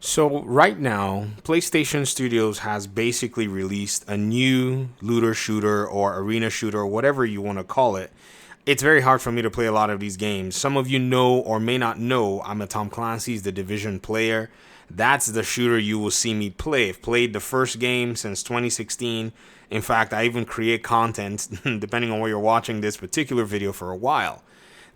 So right now, PlayStation Studios has basically released a new looter shooter or arena shooter or whatever you want to call it. It's very hard for me to play a lot of these games. Some of you know or may not know I'm a Tom Clancy's The Division player. That's the shooter you will see me play. I've played the first game since 2016. In fact, I even create content, depending on where you're watching this particular video, for a while.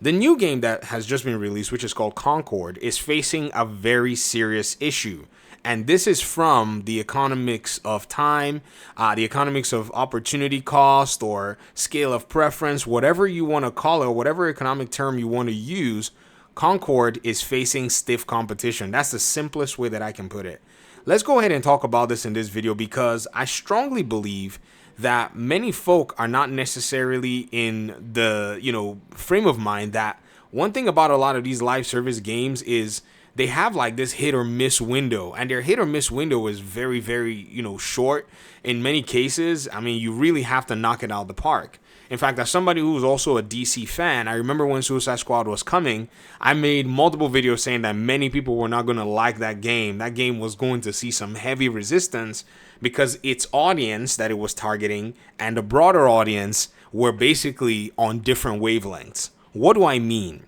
The new game that has just been released, which is called Concord, is facing a very serious issue. And this is from the economics of time, the economics of opportunity cost, or scale of preference, whatever you want to call it, or whatever economic term you want to use. Concord is facing stiff competition. That's the simplest way that I can put it. Let's go ahead and talk about this in this video because I strongly believe that many folk are not necessarily in the, frame of mind that one thing about a lot of these live service games is they have like this hit or miss window, and their hit or miss window is very, very, short in many cases. I mean, you really have to knock it out of the park. In fact, as somebody who's also a DC fan, I remember when Suicide Squad was coming, I made multiple videos saying that many people were not going to like that game. That game was going to see some heavy resistance because its audience that it was targeting and the broader audience were basically on different wavelengths. What do I mean?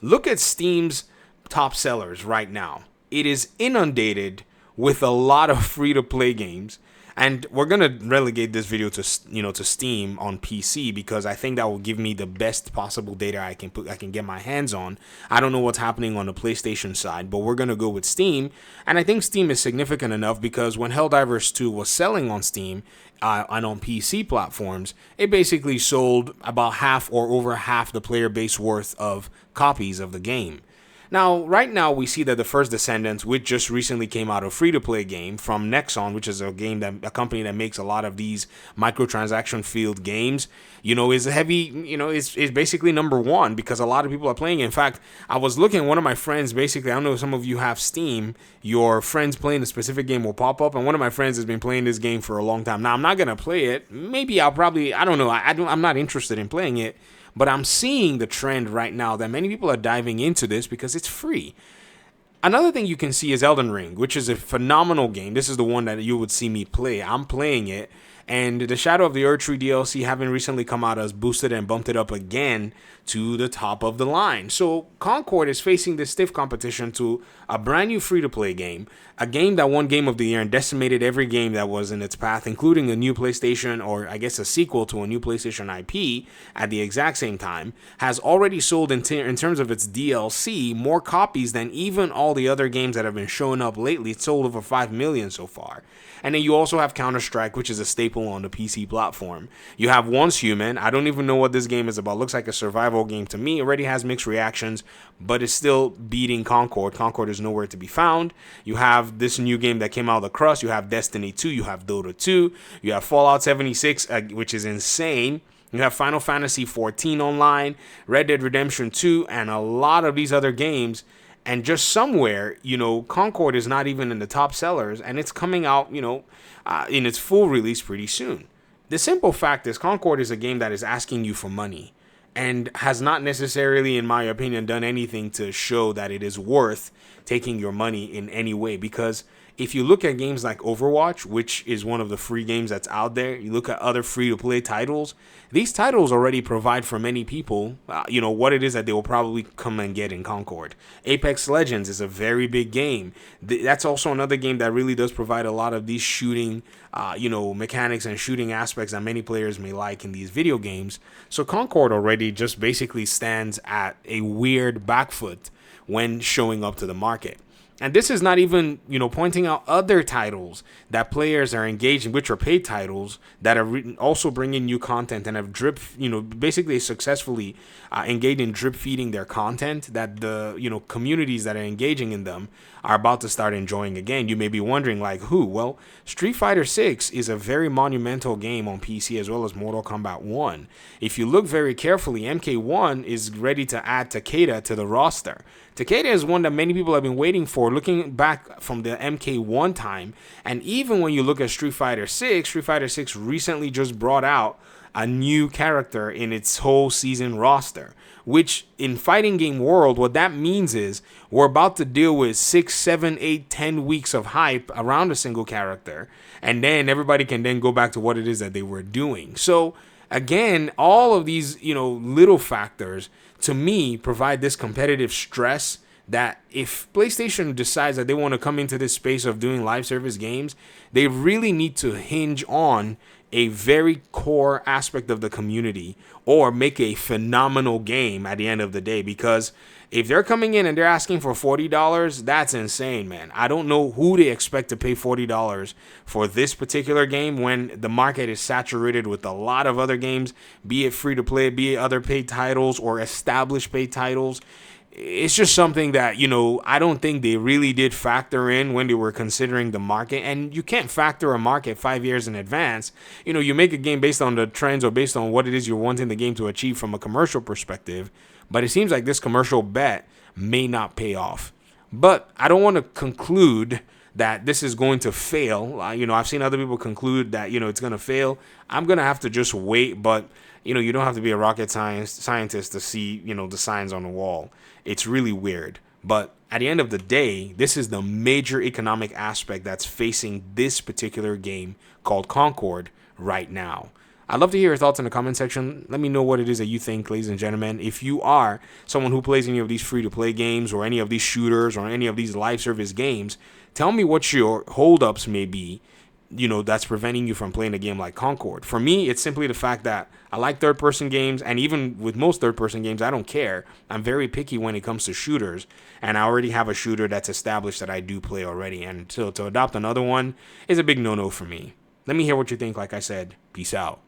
Look at Steam's top sellers right now. It is inundated with a lot of free-to-play games. And we're going to relegate this video to Steam on PC because I think that will give me the best possible data I can get my hands on. I don't know what's happening on the PlayStation side, but we're going to go with Steam. And I think Steam is significant enough because when Helldivers 2 was selling on Steam and on PC platforms, it basically sold about half or over half the player base worth of copies of the game. Now, right now, we see that the First Descendants, which just recently came out, a free-to-play game from Nexon, which is a company that makes a lot of these microtransaction-filled games, is heavy, is basically number one because a lot of people are playing it. In fact, I was looking at one of my friends, basically, I don't know if some of you have Steam, your friends playing a specific game will pop up, and one of my friends has been playing this game for a long time. Now, I'm not going to play it. Maybe I don't know. I'm not interested in playing it. But I'm seeing the trend right now that many people are diving into this because it's free. Another thing you can see is Elden Ring, which is a phenomenal game. This is the one that you would see me play. I'm playing it. And the Shadow of the Erdtree DLC having recently come out has boosted and bumped it up again to the top of the line. So Concord is facing this stiff competition to a brand new free-to-play game, a game that won Game of the Year and decimated every game that was in its path, including a new PlayStation, or I guess a sequel to a new PlayStation IP at the exact same time, has already sold in terms of its DLC more copies than even all the other games that have been showing up lately. It's sold over 5 million so far. And then you also have Counter-Strike, which is a staple on the PC platform. You have Once Human. I don't even know what this game is about. Looks like a survival game to me. It already has mixed reactions, but it's still beating Concord. Concord is nowhere to be found. You have this new game that came out of the crust. You have Destiny 2. You have Dota 2. You have Fallout 76, which is insane. You have Final Fantasy 14 online, Red Dead Redemption 2, and a lot of these other games. And just somewhere, Concord is not even in the top sellers, and it's coming out, in its full release pretty soon. The simple fact is Concord is a game that is asking you for money and has not necessarily, in my opinion, done anything to show that it is worth taking your money in any way. Because if you look at games like Overwatch, which is one of the free games that's out there, you look at other free-to-play titles, these titles already provide for many people, what it is that they will probably come and get in Concord. Apex Legends is a very big game. That's also another game that really does provide a lot of these shooting, mechanics and shooting aspects that many players may like in these video games. So Concord already just basically stands at a weird back foot when showing up to the market. And this is not even, pointing out other titles that players are engaging, which are paid titles that are also bringing new content and have basically successfully engaged in drip feeding their content that the, communities that are engaging in them are about to start enjoying again. You may be wondering, like, who? Well, Street Fighter 6 is a very monumental game on PC as well as Mortal Kombat 1. If you look very carefully, MK1 is ready to add Takeda to the roster. Takeda is one that many people have been waiting for, looking back from the MK1 time. And even when you look at Street Fighter 6 recently just brought out a new character in its whole season roster. Which in fighting game world, what that means is we're about to deal with 6, 7, 8, 10 weeks of hype around a single character, and then everybody can then go back to what it is that they were doing. So again, all of these, little factors to me provide this competitive stress that if PlayStation decides that they want to come into this space of doing live service games, they really need to hinge on a very core aspect of the community or make a phenomenal game at the end of the day. Because if they're coming in and they're asking for $40, that's insane, man. I don't know who they expect to pay $40 for this particular game when the market is saturated with a lot of other games, be it free to play, be it other paid titles or established paid titles. It's just something that, I don't think they really did factor in when they were considering the market. And you can't factor a market 5 years in advance. You make a game based on the trends or based on what it is you're wanting the game to achieve from a commercial perspective. But it seems like this commercial bet may not pay off. But I don't want to conclude that this is going to fail. I've seen other people conclude that, it's going to fail. I'm going to have to just wait. But, you don't have to be a rocket scientist to see, the signs on the wall. It's really weird. But at the end of the day, this is the major economic aspect that's facing this particular game called Concord right now. I'd love to hear your thoughts in the comment section. Let me know what it is that you think, ladies and gentlemen. If you are someone who plays any of these free-to-play games or any of these shooters or any of these live service games, tell me what your holdups may be, that's preventing you from playing a game like Concord. For me, it's simply the fact that I like third-person games, and even with most third-person games, I don't care. I'm very picky when it comes to shooters, and I already have a shooter that's established that I do play already, and so to adopt another one is a big no-no for me. Let me hear what you think. Like I said, peace out.